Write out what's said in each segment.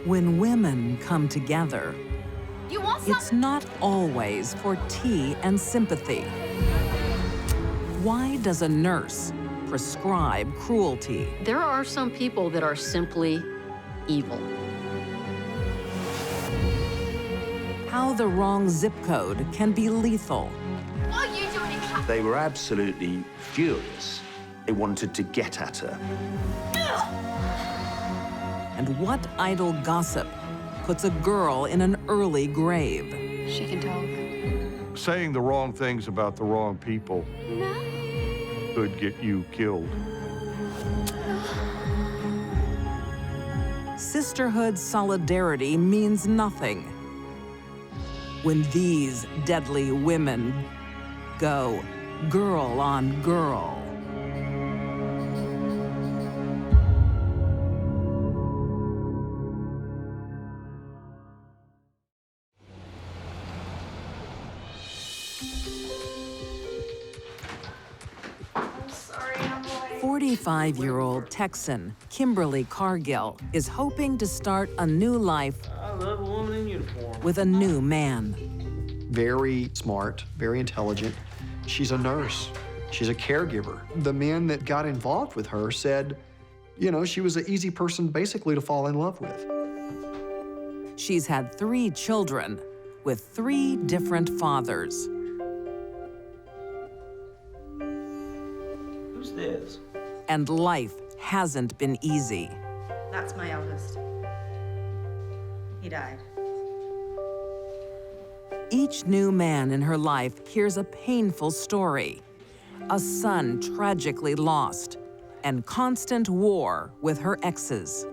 When women come together, You want some? it's not always for tea and sympathy. Why does a nurse prescribe cruelty? There are some people that are simply evil. How the wrong zip code can be lethal. What are you doing in class? They were absolutely furious. They wanted to get at her. And what idle gossip puts a girl in an early grave? She can talk. Saying the wrong things about the wrong people could get you killed. Sisterhood solidarity means nothing when these deadly women go girl on girl. I'm sorry, I'm late. 45-year-old Texan Kimberly Cargill is hoping to start a new life I love a woman in uniform. with a new man. Very smart, very intelligent. She's a nurse. She's a caregiver. The men that got involved with her said, you know, she was an easy person basically to fall in love with. She's had 3 children with 3 different fathers. Who's this? And life hasn't been easy. That's my eldest. He died. Each new man in her life hears a painful story. A son tragically lost, and constant war with her exes.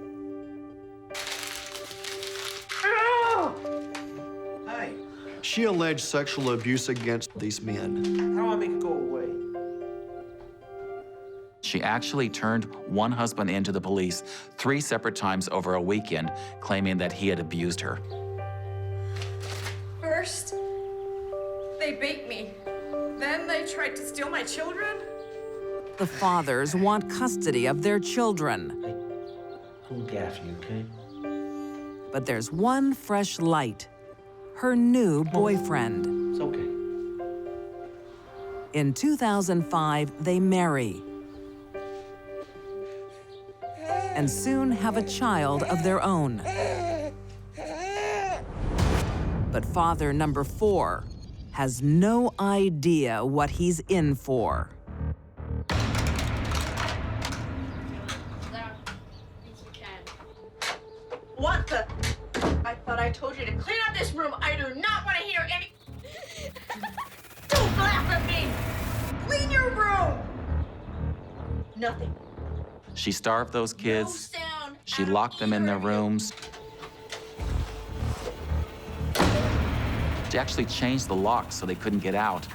Hey, She alleged sexual abuse against these men. how do I make it go away? She actually turned one husband into the police 3 separate times over a weekend, claiming that he had abused her. First, they beat me. Then they tried to steal my children. The fathers want custody of their children. I'll look after you, okay? But there's one fresh light, her new boyfriend. It's okay. In 2005, they marry and soon have a child of their own. But father number 4 has no idea what he's in for. What the? I thought I told you to clean up this room. I do not want to hear any. Don't laugh at me. Clean your room. Nothing. She starved those kids. No sound She out of locked them in either their of you. rooms. She actually changed the locks so they couldn't get out.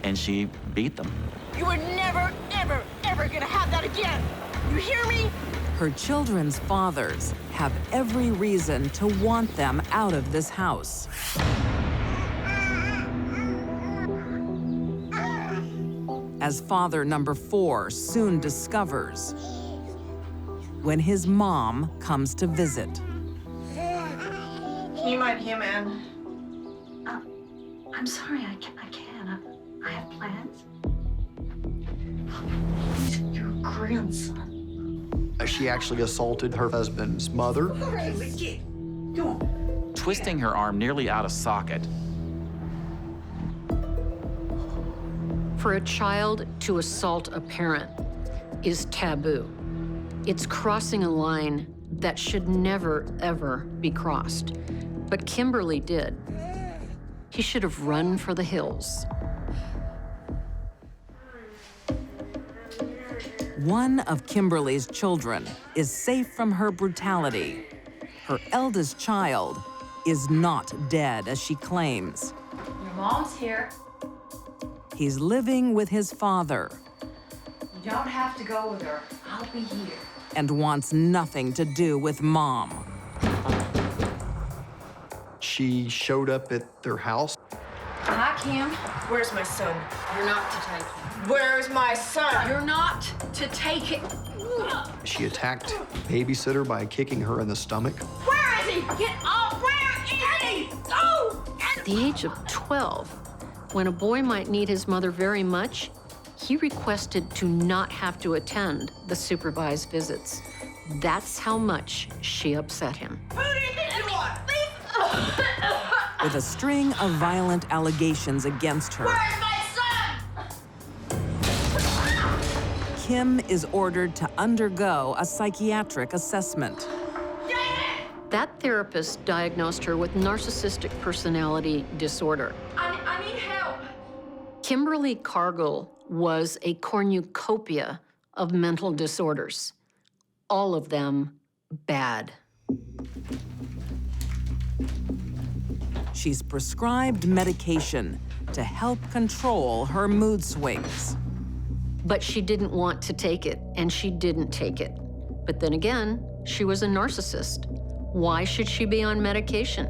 And she beat them. You are never, ever, ever gonna have that again. You hear me? Her children's fathers have every reason to want them out of this house. As father number 4 soon discovers when his mom comes to visit. Can you mind him, man? I'm sorry, I can't. I have plans. He's your grandson. She actually assaulted her husband's mother. Come on. Twisting her arm nearly out of socket. For a child to assault a parent is taboo. It's crossing a line that should never, ever be crossed. But Kimberly did. He should have run for the hills. One of Kimberly's children is safe from her brutality. Her eldest child is not dead, as she claims. Your mom's here. He's living with his father You don't have to go with her. I'll be here. and wants nothing to do with Mom. She showed up at their house. Hi, Kim. Where's my son? You're not to take it. Where's my son? You're not to take it. She attacked babysitter by kicking her in the stomach. Where is he? Get off! Where is he? Go! At the age of 12, when a boy might need his mother very much, he requested to not have to attend the supervised visits. That's how much she upset him. Who do you think you are? With a string of violent allegations against her, Where's my son? Kim is ordered to undergo a psychiatric assessment. That therapist diagnosed her with narcissistic personality disorder. I need help. Kimberly Cargill was a cornucopia of mental disorders, all of them bad. She's prescribed medication to help control her mood swings. But she didn't want to take it, and she didn't take it. But then again, she was a narcissist. Why should she be on medication?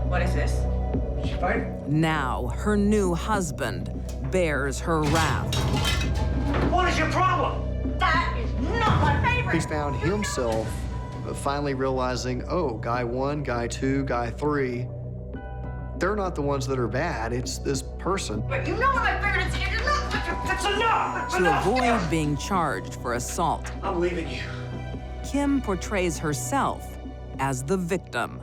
What is this? She fine? Now, her new husband bears her wrath. What is your problem? That is not my He favorite. found himself finally realizing, oh, guy 1, guy 2, guy 3, they're not the ones that are bad, it's this person. But you know what my favorite is. You're not. That's enough! That's To enough! avoid being charged for assault, I'm leaving you. Kim portrays herself as the victim.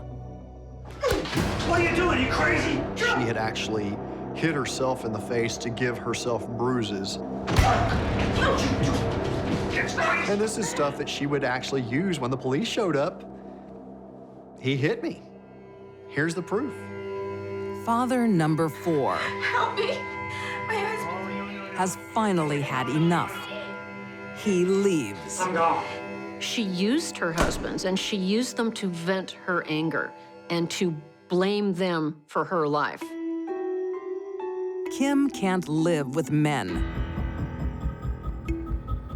What are you doing? You crazy? She had actually hit herself in the face to give herself bruises. It's crazy. And this is stuff that she would actually use when the police showed up. He hit me. Here's the proof. Father number 4 Help me. My husband. has finally had enough. He leaves. I'm gone. She used her husbands, and she used them to vent her anger and to blame them for her life. Kim can't live with men,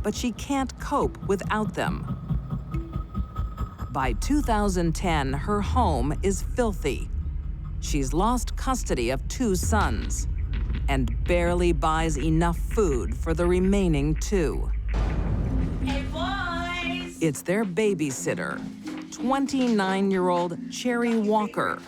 but she can't cope without them. By 2010, her home is filthy. She's lost custody of 2 sons and barely buys enough food for the remaining 2. Hey, boys. It's their babysitter, 29-year-old Cherry Walker,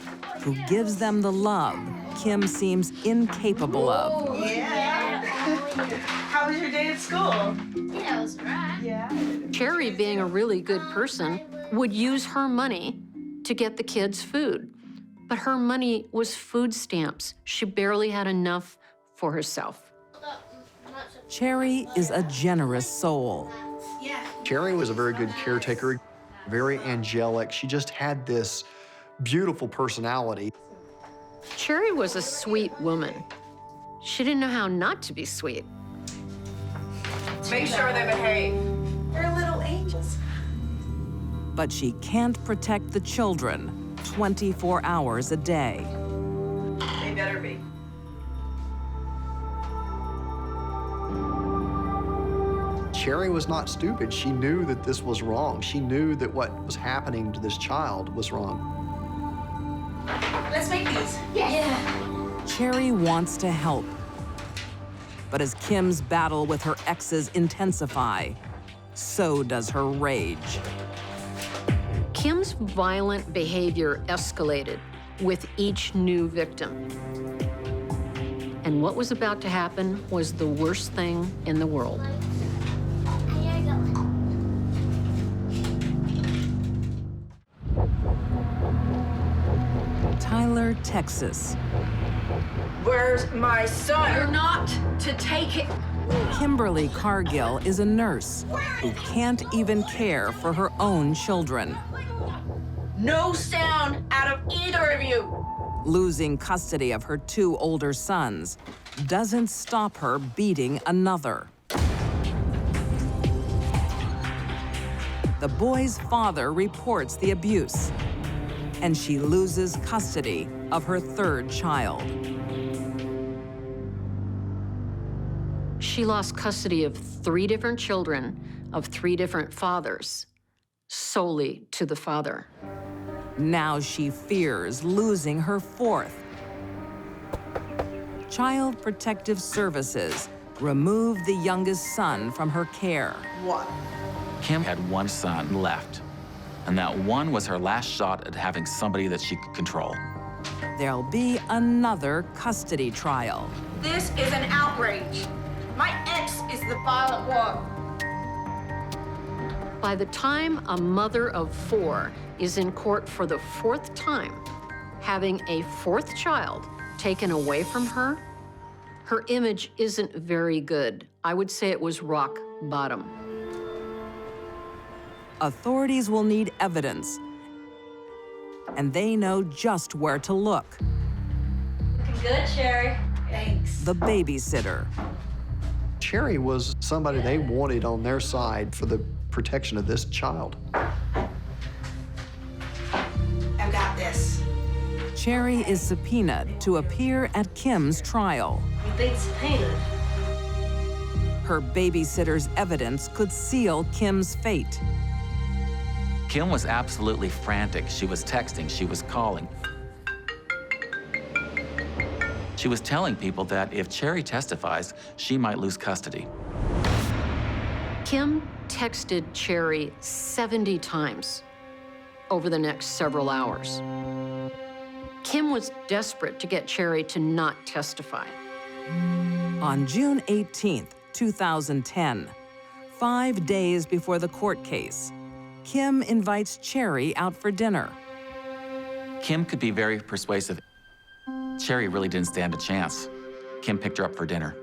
who gives them the love Kim seems incapable of. Yeah. How was your day at school? Yeah, it was right. Yeah. Cherry, being a really good person, would use her money to get the kids food. But her money was food stamps. She barely had enough for herself. Cherry is a generous soul. Yeah. Cherry was a very good caretaker, very angelic. She just had this beautiful personality. Cherry was a sweet woman. She didn't know how not to be sweet. Make sure they behave. They're little angels. But she can't protect the children 24 hours a day. They better be. Cherry was not stupid. She knew that this was wrong. She knew that what was happening to this child was wrong. Let's make these. Yeah. Cherry wants to help. But as Kim's battle with her exes intensify, so does her rage. Kim's violent behavior escalated with each new victim. And what was about to happen was the worst thing in the world. Tyler, Texas. Where's my son? You're not to take it. Kimberly Cargill is a nurse who can't even care for her own children. No sound out of either of you. Losing custody of her 2 older sons doesn't stop her beating another. The boy's father reports the abuse, and she loses custody of her 3rd child. She lost custody of 3 different children of 3 different fathers, solely to the father. Now she fears losing her 4th. Child Protective Services removed the youngest son from her care. What? Kim had one son left, and that one was her last shot at having somebody that she could control. There'll be another custody trial. This is an outrage. My ex is the violent one. By the time a mother of 4 is in court for the 4th time, having a 4th child taken away from her, her image isn't very good. I would say it was rock bottom. Authorities will need evidence, and they know just where to look. Looking good, Sherry. Thanks. The babysitter. Cherry was somebody they wanted on their side for the protection of this child. I've got this. Cherry is subpoenaed to appear at Kim's trial. You think subpoenaed? Her babysitter's evidence could seal Kim's fate. Kim was absolutely frantic. She was texting, she was calling. She was telling people that if Cherry testifies, she might lose custody. Kim texted Cherry 70 times over the next several hours. Kim was desperate to get Cherry to not testify. On June 18th, 2010, 5 days before the court case, Kim invites Cherry out for dinner. Kim could be very persuasive. Cherry really didn't stand a chance. Kim picked her up for dinner.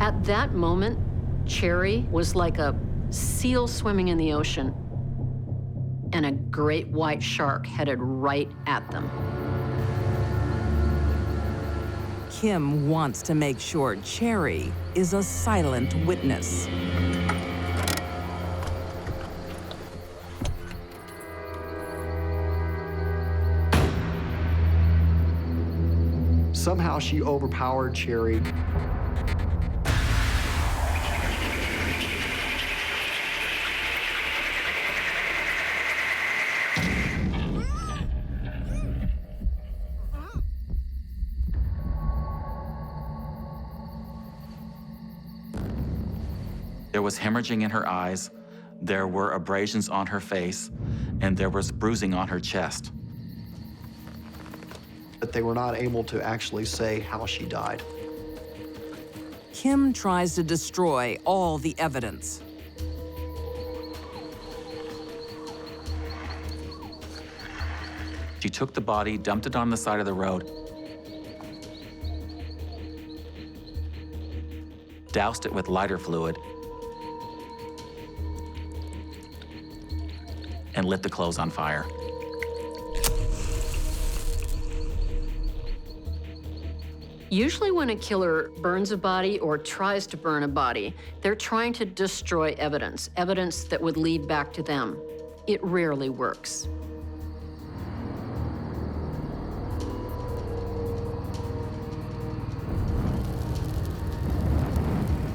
At that moment, Cherry was like a seal swimming in the ocean, and a great white shark headed right at them. Kim wants to make sure Cherry is a silent witness. Somehow she overpowered Cherry. There was hemorrhaging in her eyes, there were abrasions on her face, and there was bruising on her chest. But they were not able to actually say how she died. Kim tries to destroy all the evidence. She took the body, dumped it on the side of the road, doused it with lighter fluid, and lit the clothes on fire. Usually when a killer burns a body or tries to burn a body, they're trying to destroy evidence, evidence that would lead back to them. It rarely works.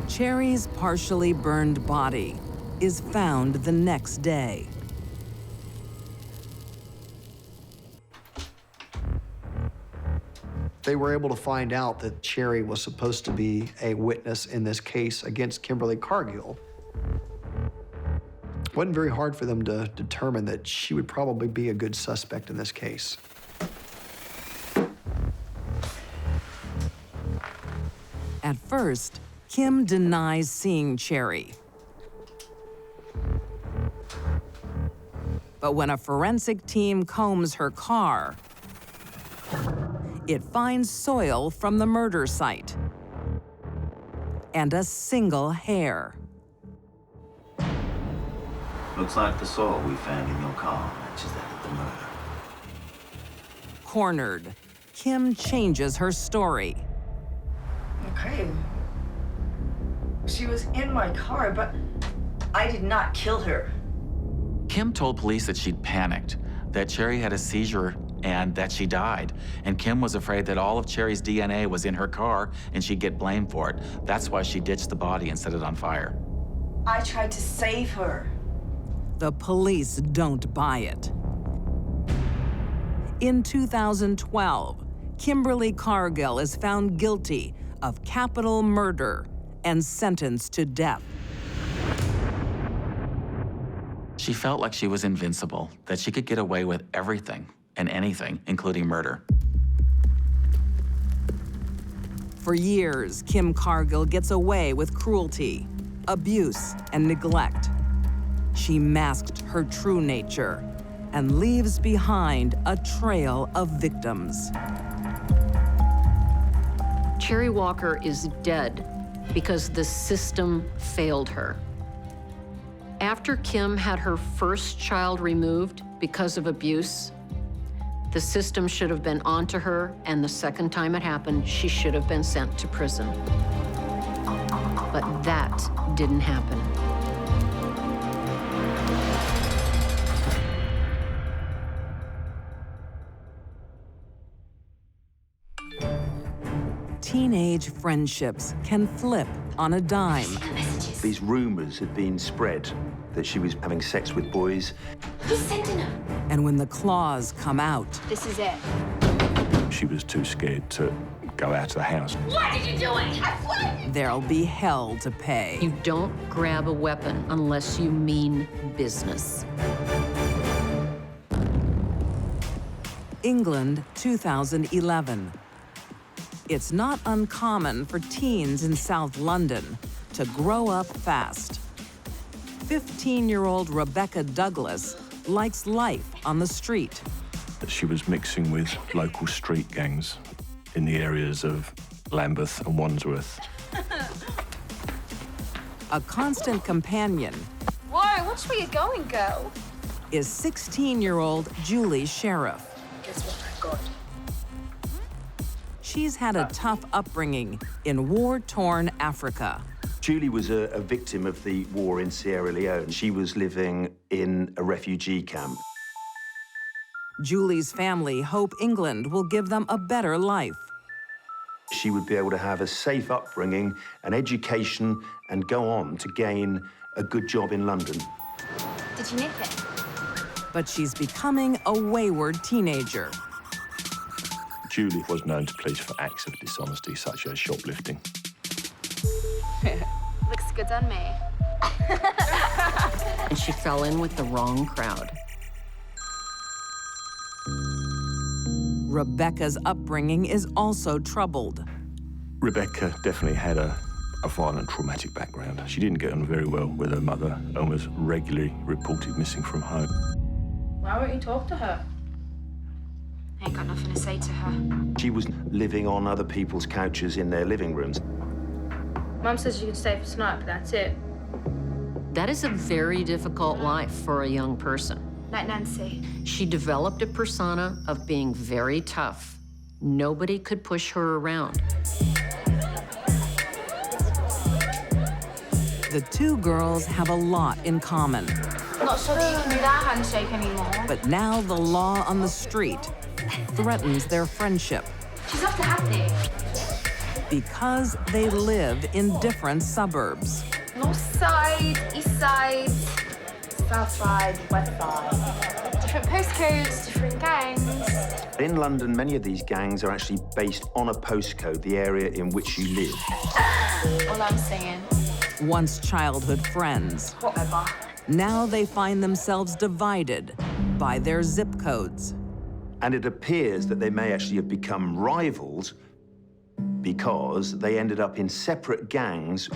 Cherry's partially burned body is found the next day. They were able to find out that Cherry was supposed to be a witness in this case against Kimberly Cargill. It wasn't very hard for them to determine that she would probably be a good suspect in this case. At first, Kim denies seeing Cherry. But when a forensic team combs her car, it finds soil from the murder site and a single hair. Looks like the soil we found in your car matches that of the murder. Cornered, Kim changes her story. Okay. She was in my car, but I did not kill her. Kim told police that she'd panicked, that Cherry had a seizure and that she died. And Kim was afraid that all of Cherry's DNA was in her car and she'd get blamed for it. That's why she ditched the body and set it on fire. I tried to save her. The police don't buy it. In 2012, Kimberly Cargill is found guilty of capital murder and sentenced to death. She felt like she was invincible, that she could get away with everything and anything, including murder. For years, Kim Cargill gets away with cruelty, abuse, and neglect. She masked her true nature and leaves behind a trail of victims. Cherry Walker is dead because the system failed her. After Kim had her first child removed because of abuse, the system should have been onto her, and the second time it happened, she should have been sent to prison. But that didn't happen. Teenage friendships can flip on a dime. These rumors had been spread that she was having sex with boys. Who's sending her? And when the claws come out, This is it. She was too scared to go out of the house. Why did you do it? I fled! there'll be hell to pay. You don't grab a weapon unless you mean business. England, 2011. It's not uncommon for teens in South London to grow up fast. 15-year-old Rebecca Douglas likes life on the street. She was mixing with local street gangs in the areas of Lambeth and Wandsworth. A constant companion Whoa, watch where you're going, girl. is 16-year-old Julie Sheriff. Guess what I got? She's had a tough upbringing in war-torn Africa. Julie was a victim of the war in Sierra Leone. She was living in a refugee camp. Julie's family hope England will give them a better life. She would be able to have a safe upbringing, an education, and go on to gain a good job in London. Did you nick it? But she's becoming a wayward teenager. Julie was known to police for acts of dishonesty, such as shoplifting. Looks good on me. And she fell in with the wrong crowd. Rebecca's upbringing is also troubled. Rebecca definitely had a violent, traumatic background. She didn't get on very well with her mother and was regularly reported missing from home. Why won't you talk to her? I ain't got nothing to say to her. She was living on other people's couches in their living rooms. Mum says you can stay for tonight, but that's it. That is a very difficult life for a young person. Like Nancy. She developed a persona of being very tough. Nobody could push her around. The two girls have a lot in common. Not sure that you can do that handshake anymore. But now the law on the street threatens their friendship She's off to Happy. because they live in different suburbs. North side, east side, south side, west side. Different postcodes, different gangs. In London, many of these gangs are actually based on a postcode, the area in which you live. All I'm saying. Once childhood friends, Whatever. now they find themselves divided by their zip codes. And it appears that they may actually have become rivals because they ended up in separate gangs.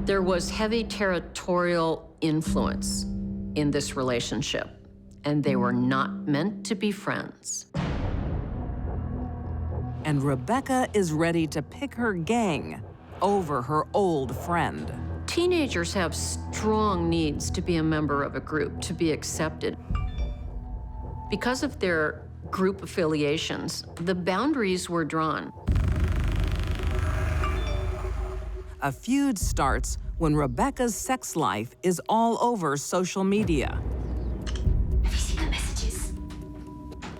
There was heavy territorial influence in this relationship, and they were not meant to be friends. And Rebecca is ready to pick her gang over her old friend. Teenagers have strong needs to be a member of a group, to be accepted. Because of their group affiliations, the boundaries were drawn. A feud starts when Rebecca's sex life is all over social media. Have you seen the messages?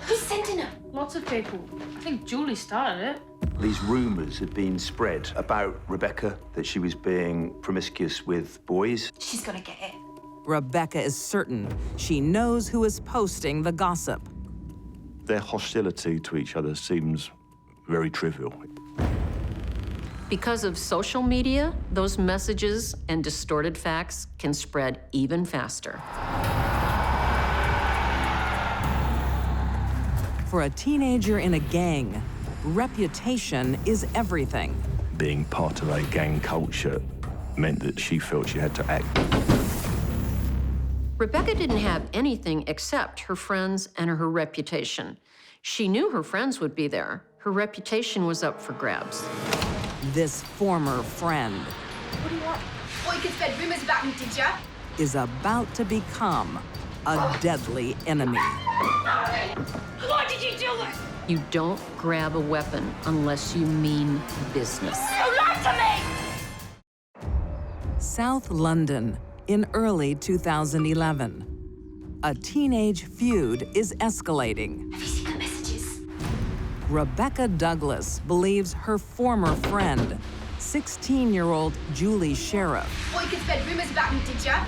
Who's sending them? Lots of people. I think Julie started it. These rumors had been spread about Rebecca, that she was being promiscuous with boys. She's gonna get it. Rebecca is certain she knows who is posting the gossip. Their hostility to each other seems very trivial. Because of social media, those messages and distorted facts can spread even faster. For a teenager in a gang, reputation is everything. Being part of a gang culture meant that she felt she had to act. Rebecca didn't have anything except her friends and her reputation. She knew her friends would be there. Her reputation was up for grabs. This former friend What do you want? Well, you could spread rumors about me, did ya? is about to become a deadly enemy. Why did you do it? You don't grab a weapon unless you mean business. You lied to me! South London in early 2011. A teenage feud is escalating. Have you seen the messages? Rebecca Douglas believes her former friend, 16-year-old Julie Sheriff, Well, you could spread rumors about me, did ya?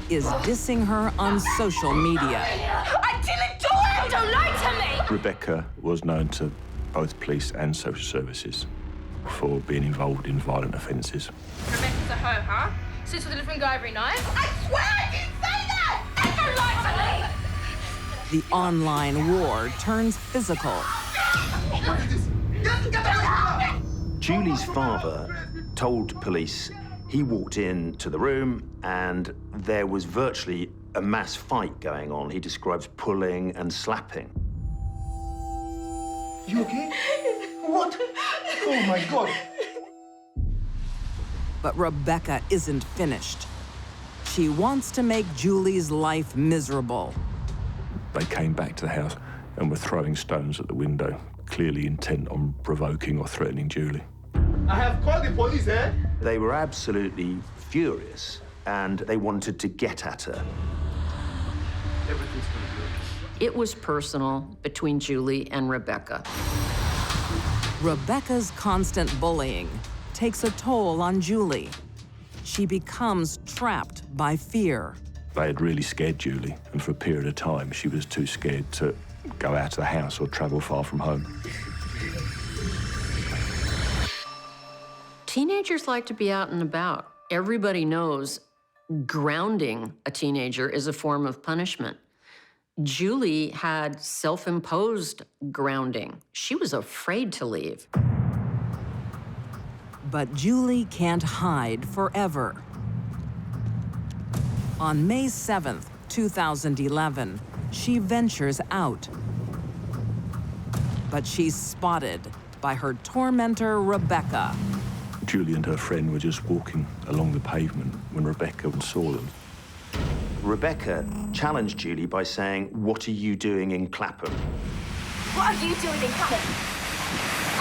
is dissing her on social media. I didn't do it! Don't lie to me! Rebecca was known to both police and social services for being involved in violent offences. Rebecca's a hoe, huh? Sits with a different guy every night? I swear I didn't say that! And don't lie to me! The online war turns physical. Julie's father told police he walked into the room and there was virtually a mass fight going on. He describes pulling and slapping. You okay? What? Oh my God. But Rebecca isn't finished. She wants to make Julie's life miserable. They came back to the house and were throwing stones at the window, clearly intent on provoking or threatening Julie. I have called the police, eh? They were absolutely furious and they wanted to get at her. Everything's gonna be okay. It was personal between Julie and Rebecca. Rebecca's constant bullying takes a toll on Julie. She becomes trapped by fear. They had really scared Julie, and for a period of time, she was too scared to go out of the house or travel far from home. Teenagers like to be out and about. Everybody knows grounding a teenager is a form of punishment. Julie had self-imposed grounding. She was afraid to leave. But Julie can't hide forever. On May 7th, 2011, she ventures out. But she's spotted by her tormentor, Rebecca. Julie and her friend were just walking along the pavement when Rebecca saw them. Rebecca challenged Julie by saying, "What are you doing in Clapham?" What are you doing in Clapham?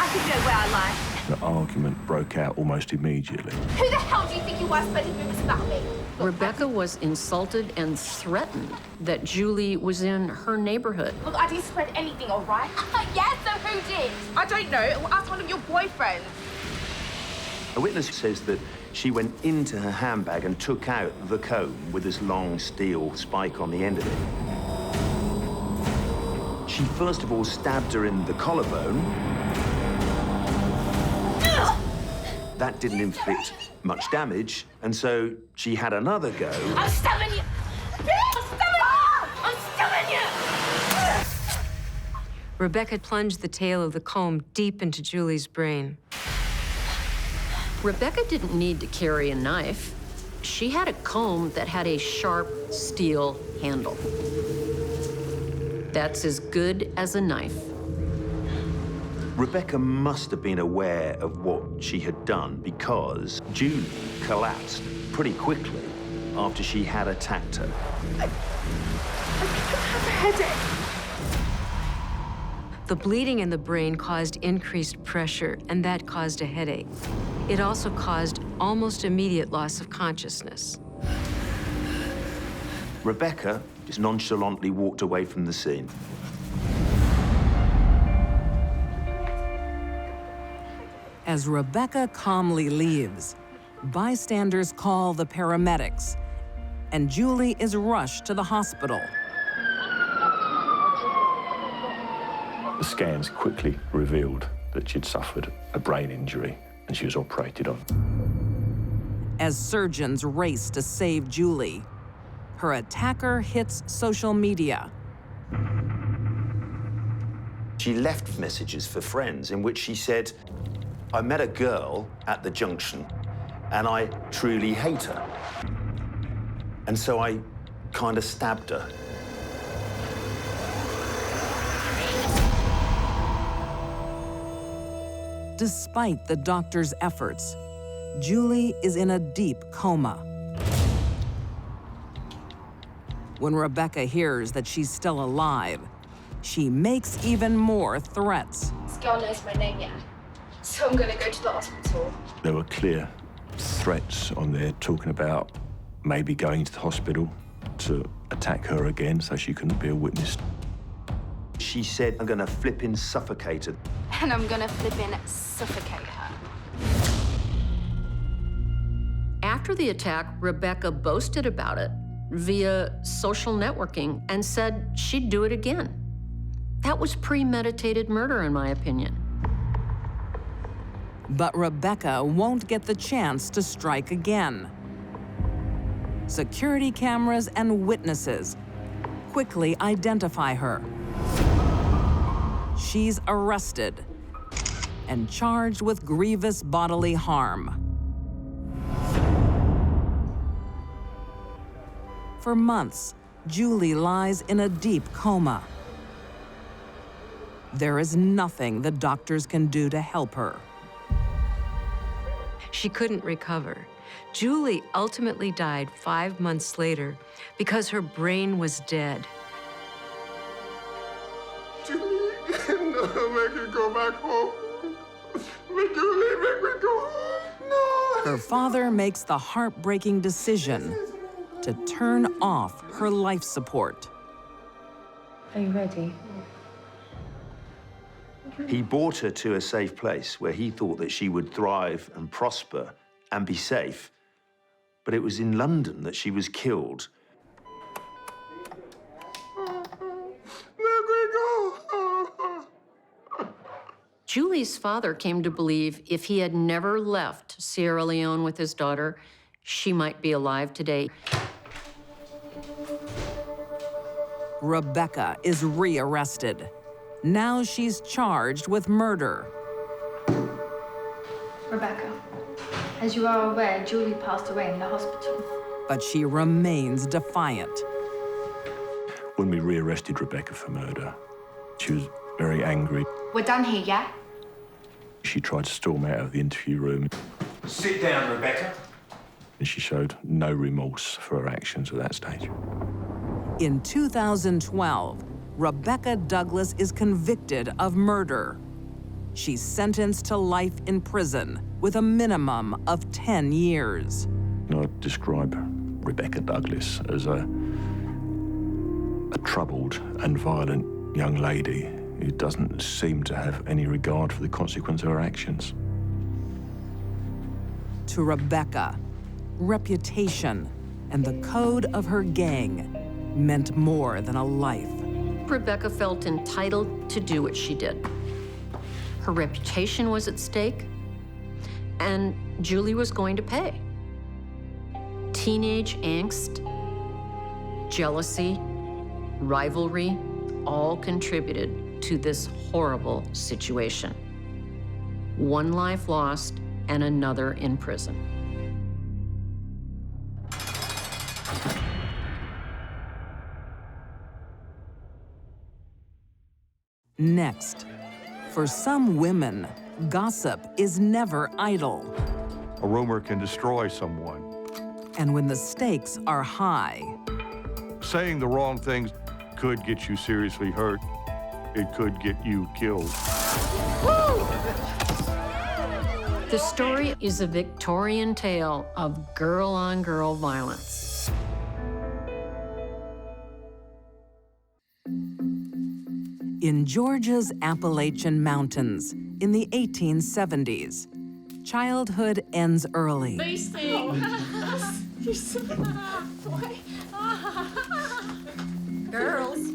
I can know where I lie. The argument broke out almost immediately. Who the hell do you think you are spreading rumors about me? Rebecca was insulted and threatened that Julie was in her neighborhood. Look, I didn't spread anything, all right? Yeah, so who did? I don't know. Ask one of your boyfriends. A witness says that she went into her handbag and took out the comb with this long steel spike on the end of it. She first of all stabbed her in the collarbone. That didn't inflict much damage, and so she had another go. I'm stabbing you! I'm stabbing you! I'm stabbing you! Rebecca plunged the tail of the comb deep into Julie's brain. Rebecca didn't need to carry a knife. She had a comb that had a sharp steel handle. That's as good as a knife. Rebecca must have been aware of what she had done because Julie collapsed pretty quickly after she had attacked her. I have a headache. The bleeding in the brain caused increased pressure, and that caused a headache. It also caused almost immediate loss of consciousness. Rebecca just nonchalantly walked away from the scene. As Rebecca calmly leaves, bystanders call the paramedics, and Julie is rushed to the hospital. The scans quickly revealed that she'd suffered a brain injury and she was operated on. As surgeons race to save Julie, her attacker hits social media. She left messages for friends in which she said, "I met a girl at the junction and I truly hate her. And so I kind of stabbed her." Despite the doctor's efforts, Julie is in a deep coma. When Rebecca hears that she's still alive, she makes even more threats. This girl knows my name yet, so I'm gonna go to the hospital. There were clear threats on there talking about maybe going to the hospital to attack her again so she couldn't be a witness. She said, "I'm gonna flippin' suffocate her." And I'm gonna flippin' suffocate her. After the attack, Rebecca boasted about it via social networking and said she'd do it again. That was premeditated murder, in my opinion. But Rebecca won't get the chance to strike again. Security cameras and witnesses quickly identify her. She's arrested and charged with grievous bodily harm. For months, Julie lies in a deep coma. There is nothing the doctors can do to help her. She couldn't recover. Julie ultimately died 5 months later because her brain was dead. Julie, no, make me go back home. Julie, make me go home. No. Her father makes the heartbreaking decision to turn off her life support. Are you ready? He brought her to a safe place where he thought that she would thrive and prosper and be safe. But it was in London that she was killed. Let me go. Julie's father came to believe if he had never left Sierra Leone with his daughter, she might be alive today. Rebecca is rearrested. Now she's charged with murder. Rebecca, as you are aware, Julie passed away in the hospital. But she remains defiant. When we rearrested Rebecca for murder, she was very angry. We're done here, yeah? She tried to storm out of the interview room. Sit down, Rebecca. And she showed no remorse for her actions at that stage. In 2012, Rebecca Douglas is convicted of murder. She's sentenced to life in prison with a minimum of 10 years. I'd describe Rebecca Douglas as a troubled and violent young lady who doesn't seem to have any regard for the consequence of her actions. To Rebecca, reputation and the code of her gang meant more than a life. Rebecca felt entitled to do what she did. Her reputation was at stake, and Julie was going to pay. Teenage angst, jealousy, rivalry, all contributed to this horrible situation. One life lost and another in prison. Next, for some women, gossip is never idle. A rumor can destroy someone. And when the stakes are high, Saying the wrong things could get you seriously hurt. It could get you killed. The story is a Victorian tale of girl-on-girl violence. in Georgia's Appalachian Mountains in the 1870s, childhood ends early. Girls,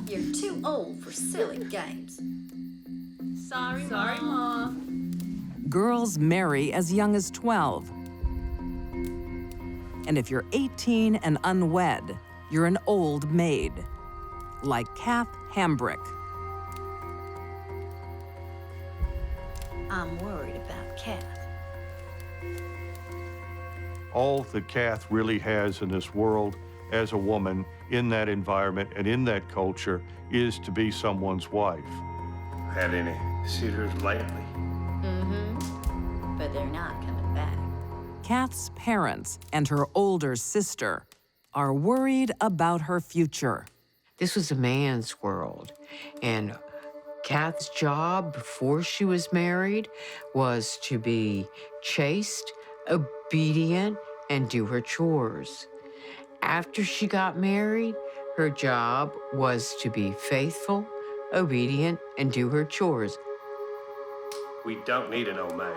you're too old for silly games. Sorry, Ma. Girls marry as young as 12. And if you're 18 and unwed, you're an old maid, like Kath Hambrick. I'm worried about Kath. All that Kath really has in this world as a woman in that environment and in that culture is to be someone's wife. Had any suitors lately? Mm-hmm. But they're not coming back. Kath's parents and her older sister are worried about her future. This was a man's world, and Kath's job before she was married was to be chaste, obedient, and do her chores. After she got married, her job was to be faithful, obedient, and do her chores. We don't need an old maid.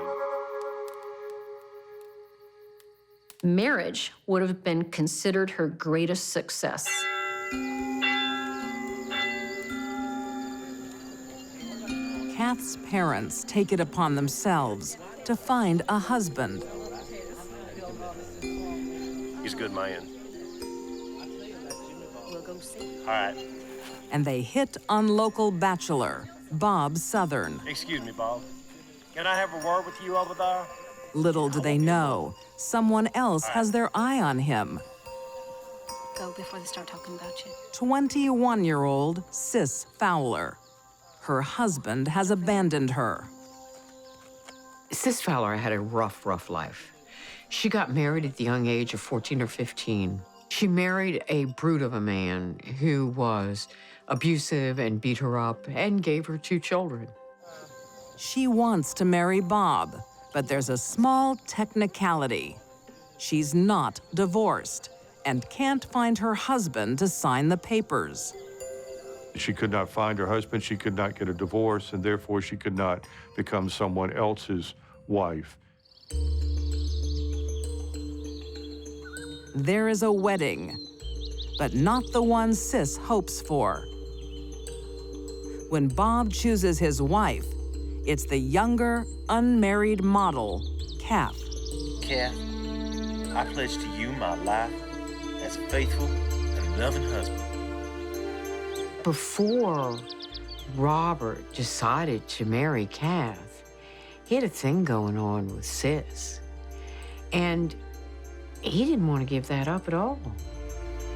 Marriage would have been considered her greatest success. Kath's parents take it upon themselves to find a husband. He's a good man. We'll go see. All right. And they hit on local bachelor, Bob Southern. Excuse me, Bob. Can I have a word with you over there? Little do they know, someone else has their eye on him. Go before they start talking about you. 21-year-old Sis Fowler. Her husband has abandoned her. Sis Fowler had a rough life. She got married at the young age of 14 or 15. She married a brute of a man who was abusive and beat her up and gave her 2 children. She wants to marry Bob, but there's a small technicality. She's not divorced and can't find her husband to sign the papers. She could not find her husband, she could not get a divorce, and therefore she could not become someone else's wife. There is a wedding, but not the one Sis hopes for. When Bob chooses his wife, it's the younger, unmarried model, Kath. Kath, I pledge to you my life as a faithful and loving husband. Before Robert decided to marry Kath, he had a thing going on with Sis. And he didn't want to give that up at all.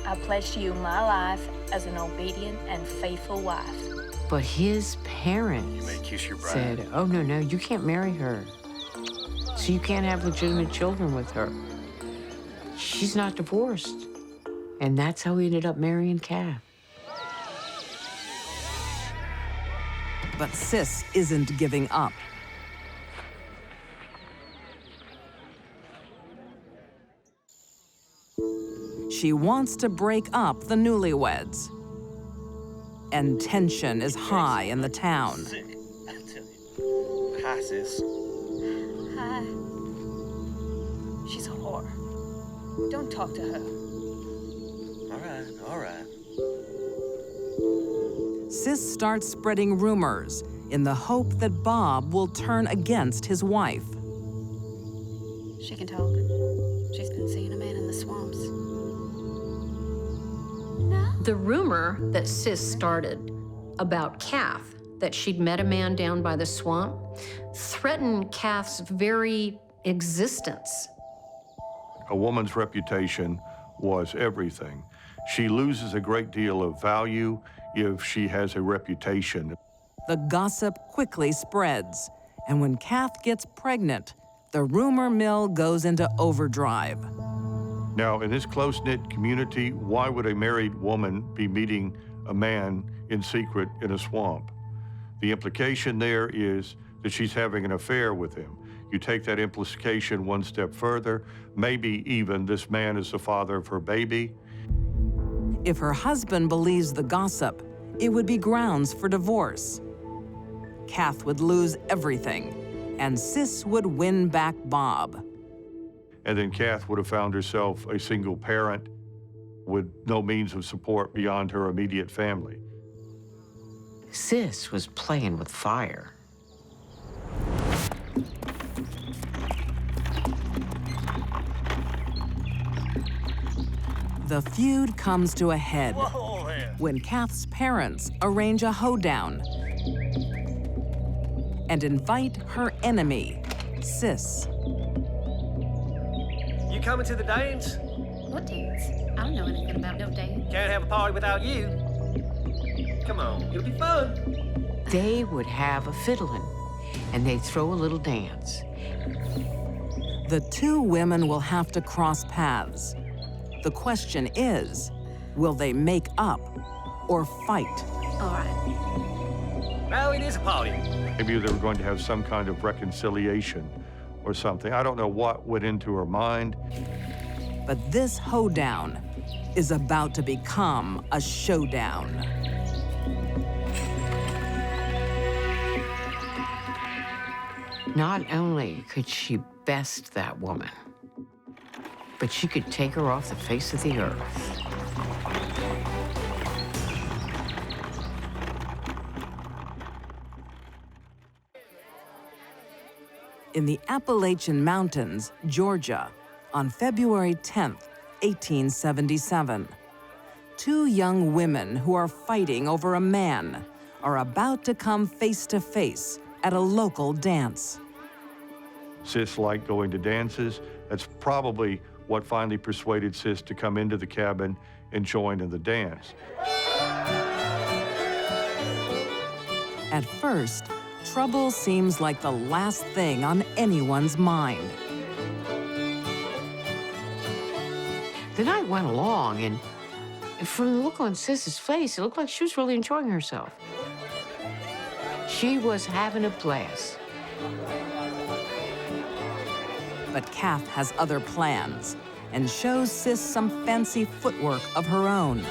I pledge to you my life as an obedient and faithful wife. But his parents You may kiss your bride. said, oh, no, you can't marry her. So you can't have legitimate children with her. She's not divorced. And that's how he ended up marrying Kath. But Sis isn't giving up. She wants to break up the newlyweds. And tension is high in the town. Sick, I tell you. Hi, sis. Hi. She's a whore. Don't talk to her. All right. Sis starts spreading rumors in the hope that Bob will turn against his wife. She can talk. She's been seeing a man in the swamps. The rumor that Sis started about Kath, that she'd met a man down by the swamp, threatened Kath's very existence. A woman's reputation was everything. She loses a great deal of value if she has a reputation. The gossip quickly spreads, and when Kath gets pregnant, the rumor mill goes into overdrive. Now, in this close-knit community, why would a married woman be meeting a man in secret in a swamp? The implication there is that she's having an affair with him. You take that implication one step further, maybe even this man is the father of her baby. If her husband believes the gossip, it would be grounds for divorce. Kath would lose everything, and Sis would win back Bob. And then Kath would have found herself a single parent with no means of support beyond her immediate family. Sis was playing with fire. The feud comes to a head when Kath's parents arrange a hoedown and invite her enemy, Sis. You coming to the dance? What dance? I don't know anything about no dance. Can't have a party without you. Come on, it'll be fun. They would have a fiddling, and they'd throw a little dance. The two women will have to cross paths. The question is, will they make up or fight? All right. Now it is a party. Maybe they were going to have some kind of reconciliation or something. I don't know what went into her mind. But this hoedown is about to become a showdown. Not only could she best that woman, but she could take her off the face of the earth. In the Appalachian Mountains, Georgia, on February 10th, 1877, two young women who are fighting over a man are about to come face to face at a local dance. Sis liked going to dances. That's probably what finally persuaded Sis to come into the cabin and join in the dance. At first, trouble seems like the last thing on anyone's mind. The night went along, and from the look on Sis's face, it looked like she was really enjoying herself. She was having a blast. But Kath has other plans and shows Sis some fancy footwork of her own.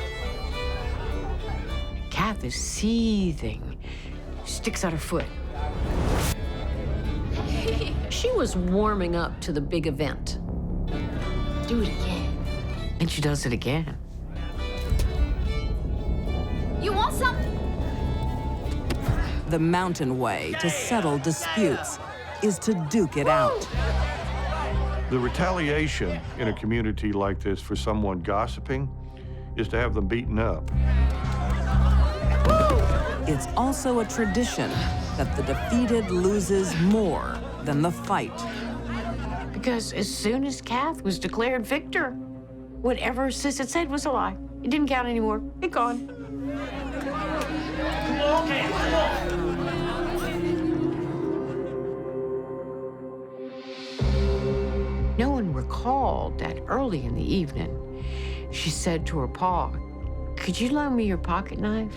Kath is seething. Sticks out her foot. She was warming up to the big event. Do it again. And she does it again. You want some? The mountain way to settle disputes is to duke it out. The retaliation in a community like this for someone gossiping is to have them beaten up. It's also a tradition that the defeated loses more than the fight. Because as soon as Kath was declared victor, whatever Sis had said was a lie. It didn't count anymore. It gone. No one recalled that early in the evening, she said to her pa, "Could you loan me your pocket knife?"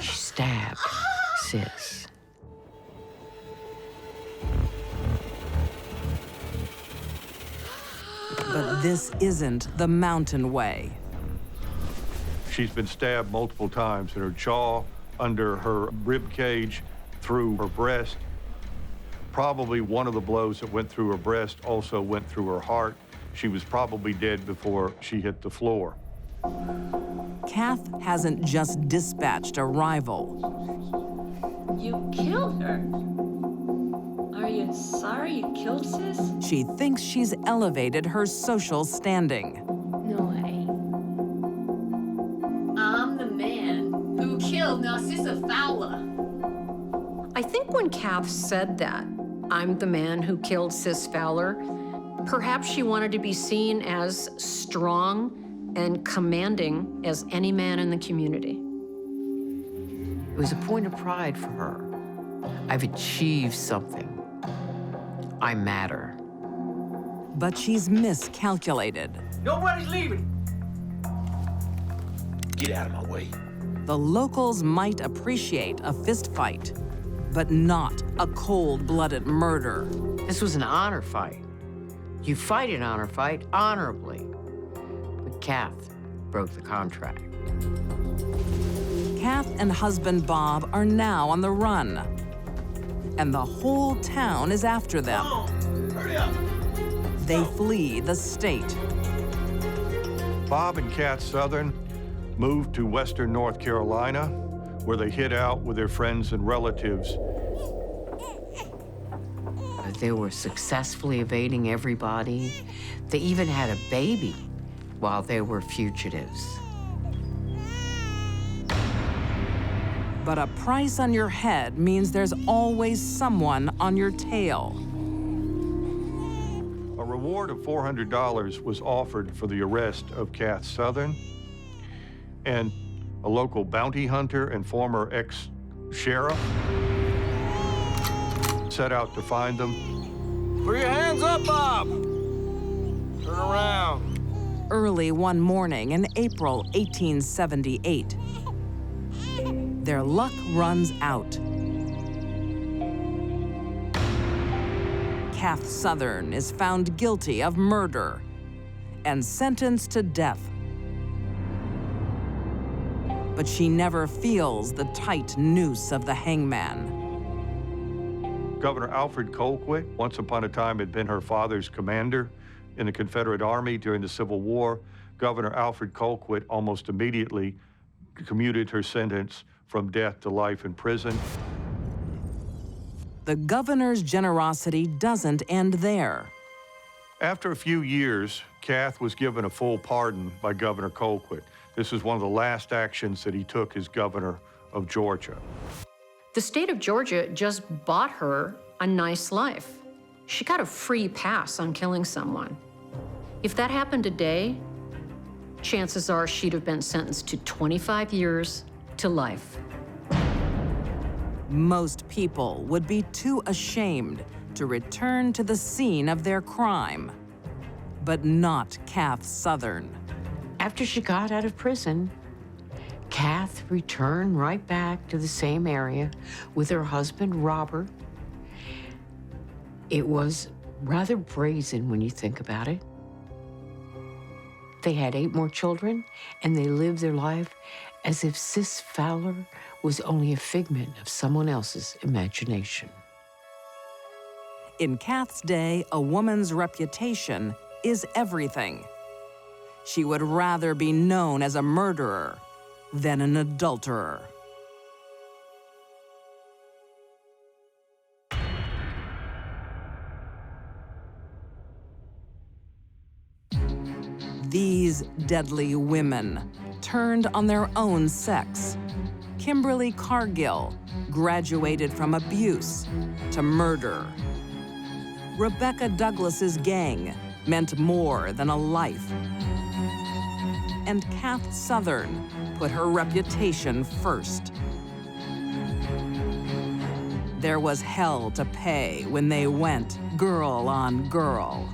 She stabbed Sis. But this isn't the mountain way. She's been stabbed multiple times in her jaw, under her rib cage, through her breast. Probably one of the blows that went through her breast also went through her heart. She was probably dead before she hit the floor. Kath hasn't just dispatched a rival. You killed her. Are you sorry you killed Sis? She thinks she's elevated her social standing. No way. I'm the man who killed Sis Fowler. I think when Kath said that, "I'm the man who killed Sis Fowler," perhaps she wanted to be seen as strong and commanding as any man in the community. It was a point of pride for her. I've achieved something. I matter. But she's miscalculated. Nobody's leaving. Get out of my way. The locals might appreciate a fistfight, but not a cold-blooded murder. This was an honor fight. You fight an honor fight honorably. But Kath broke the contract. Kath and husband Bob are now on the run, and the whole town is after them. Hurry up. They flee the state. Bob and Kath Southern moved to western North Carolina, where they hid out with their friends and relatives. They were successfully evading everybody. They even had a baby while they were fugitives. But a price on your head means there's always someone on your tail. A reward of $400 was offered for the arrest of Kath Southern, and a local bounty hunter and former ex-sheriff set out to find them. Put your hands up, Bob! Turn around. Early one morning in April 1878, their luck runs out. Kath Southern is found guilty of murder and sentenced to death. But she never feels the tight noose of the hangman. Governor Alfred Colquitt, once upon a time, had been her father's commander in the Confederate Army during the Civil War. Governor Alfred Colquitt almost immediately commuted her sentence from death to life in prison. The governor's generosity doesn't end there. After a few years, Kath was given a full pardon by Governor Colquitt. This was one of the last actions that he took as governor of Georgia. The state of Georgia just bought her a nice life. She got a free pass on killing someone. If that happened today, chances are she'd have been sentenced to 25 years to life. Most people would be too ashamed to return to the scene of their crime, but not Kath Southern. After she got out of prison, Kath returned right back to the same area with her husband, Robert. It was rather brazen when you think about it. They had 8 more children, and they lived their life as if Sis Fowler was only a figment of someone else's imagination. In Kath's day, a woman's reputation is everything. She would rather be known as a murderer than an adulterer. These deadly women turned on their own sex. Kimberly Cargill graduated from abuse to murder. Rebecca Douglas's gang meant more than a life. And Kath Southern put her reputation first. There was hell to pay when they went girl on girl.